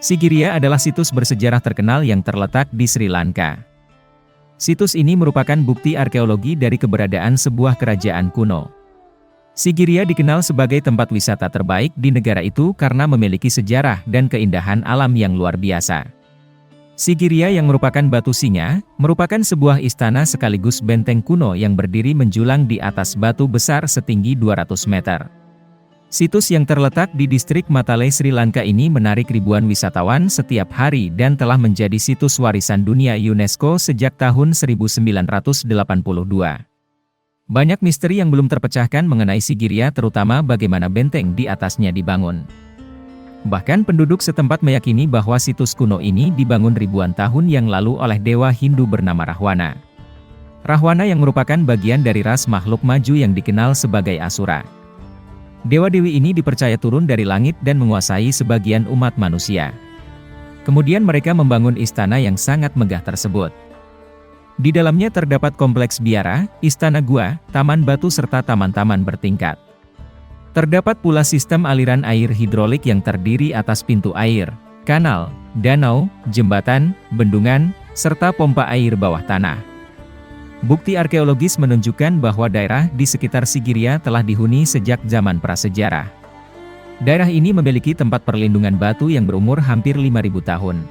Sigiriya adalah situs bersejarah terkenal yang terletak di Sri Lanka. Situs ini merupakan bukti arkeologi dari keberadaan sebuah kerajaan kuno. Sigiriya dikenal sebagai tempat wisata terbaik di negara itu karena memiliki sejarah dan keindahan alam yang luar biasa. Sigiriya yang merupakan batu singa, merupakan sebuah istana sekaligus benteng kuno yang berdiri menjulang di atas batu besar setinggi 200 meter. Situs yang terletak di distrik Matale, Sri Lanka ini menarik ribuan wisatawan setiap hari dan telah menjadi situs warisan dunia UNESCO sejak tahun 1982. Banyak misteri yang belum terpecahkan mengenai Sigiriya, terutama bagaimana benteng di atasnya dibangun. Bahkan penduduk setempat meyakini bahwa situs kuno ini dibangun ribuan tahun yang lalu oleh dewa Hindu bernama Rahwana. Rahwana yang merupakan bagian dari ras makhluk maju yang dikenal sebagai Asura. Dewa-dewi ini dipercaya turun dari langit dan menguasai sebagian umat manusia. Kemudian mereka membangun istana yang sangat megah tersebut. Di dalamnya terdapat kompleks biara, istana gua, taman batu serta taman-taman bertingkat. Terdapat pula sistem aliran air hidrolik yang terdiri atas pintu air, kanal, danau, jembatan, bendungan, serta pompa air bawah tanah. Bukti arkeologis menunjukkan bahwa daerah di sekitar Sigiriya telah dihuni sejak zaman prasejarah. Daerah ini memiliki tempat perlindungan batu yang berumur hampir 5.000 tahun.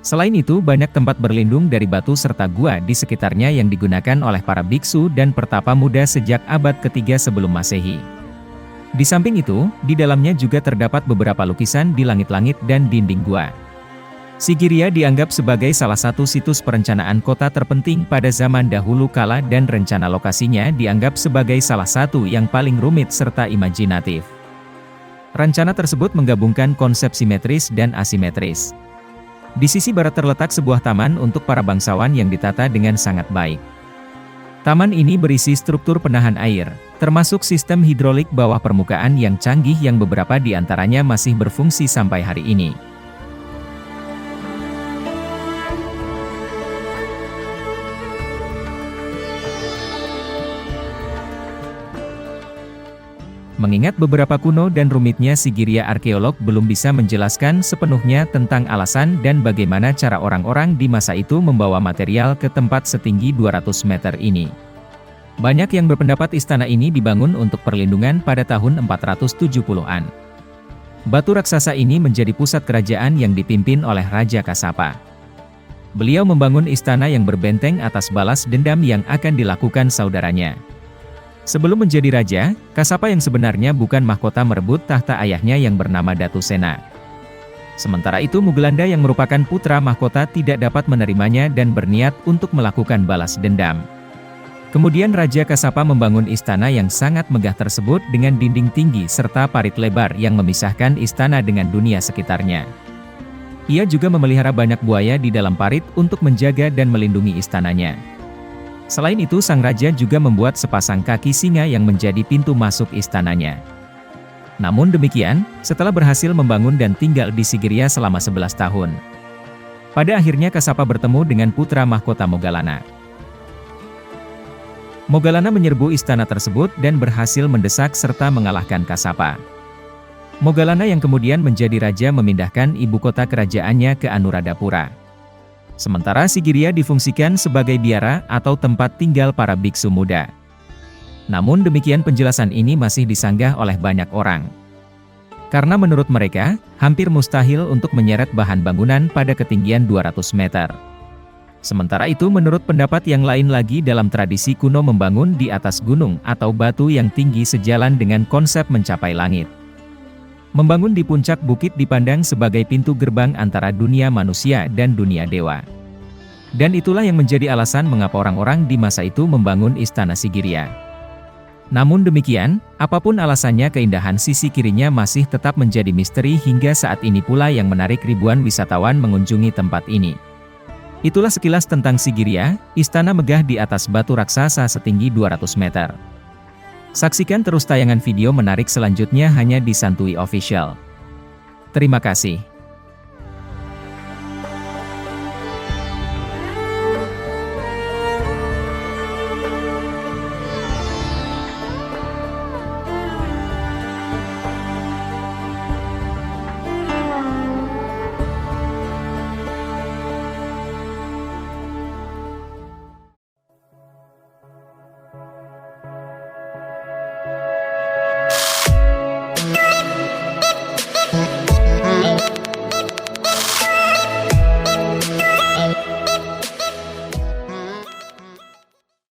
Selain itu, banyak tempat berlindung dari batu serta gua di sekitarnya yang digunakan oleh para biksu dan pertapa muda sejak abad ketiga sebelum Masehi. Di samping itu, di dalamnya juga terdapat beberapa lukisan di langit-langit dan dinding gua. Sigiriya dianggap sebagai salah satu situs perencanaan kota terpenting pada zaman dahulu kala dan rencana lokasinya dianggap sebagai salah satu yang paling rumit serta imajinatif. Rencana tersebut menggabungkan konsep simetris dan asimetris. Di sisi barat terletak sebuah taman untuk para bangsawan yang ditata dengan sangat baik. Taman ini berisi struktur penahan air, termasuk sistem hidrolik bawah permukaan yang canggih yang beberapa di antaranya masih berfungsi sampai hari ini. Mengingat beberapa kuno dan rumitnya Sigiriya, arkeolog belum bisa menjelaskan sepenuhnya tentang alasan dan bagaimana cara orang-orang di masa itu membawa material ke tempat setinggi 200 meter ini. Banyak yang berpendapat istana ini dibangun untuk perlindungan pada tahun 470-an. Batu raksasa ini menjadi pusat kerajaan yang dipimpin oleh Raja Kasapa. Beliau membangun istana yang berbenteng atas balas dendam yang akan dilakukan saudaranya. Sebelum menjadi raja, Kasapa yang sebenarnya bukan mahkota merebut tahta ayahnya yang bernama Datu Sena. Sementara itu Mugulanda yang merupakan putra mahkota tidak dapat menerimanya dan berniat untuk melakukan balas dendam. Kemudian Raja Kasapa membangun istana yang sangat megah tersebut dengan dinding tinggi serta parit lebar yang memisahkan istana dengan dunia sekitarnya. Ia juga memelihara banyak buaya di dalam parit untuk menjaga dan melindungi istananya. Selain itu sang raja juga membuat sepasang kaki singa yang menjadi pintu masuk istananya. Namun demikian, setelah berhasil membangun dan tinggal di Sigiriya selama 11 tahun. Pada akhirnya Kasapa bertemu dengan putra mahkota Mogalana. Mogalana menyerbu istana tersebut dan berhasil mendesak serta mengalahkan Kasapa. Mogalana yang kemudian menjadi raja memindahkan ibu kota kerajaannya ke Anuradhapura. Sementara Sigiriya difungsikan sebagai biara atau tempat tinggal para biksu muda. Namun demikian penjelasan ini masih disanggah oleh banyak orang. Karena menurut mereka, hampir mustahil untuk menyeret bahan bangunan pada ketinggian 200 meter. Sementara itu menurut pendapat yang lain lagi dalam tradisi kuno membangun di atas gunung atau batu yang tinggi sejalan dengan konsep mencapai langit. Membangun di puncak bukit dipandang sebagai pintu gerbang antara dunia manusia dan dunia dewa. Dan itulah yang menjadi alasan mengapa orang-orang di masa itu membangun istana Sigiriya. Namun demikian, apapun alasannya keindahan sisi kirinya masih tetap menjadi misteri hingga saat ini pula yang menarik ribuan wisatawan mengunjungi tempat ini. Itulah sekilas tentang Sigiriya, istana megah di atas batu raksasa setinggi 200 meter. Saksikan terus tayangan video menarik selanjutnya hanya di Santuy Official. Terima kasih.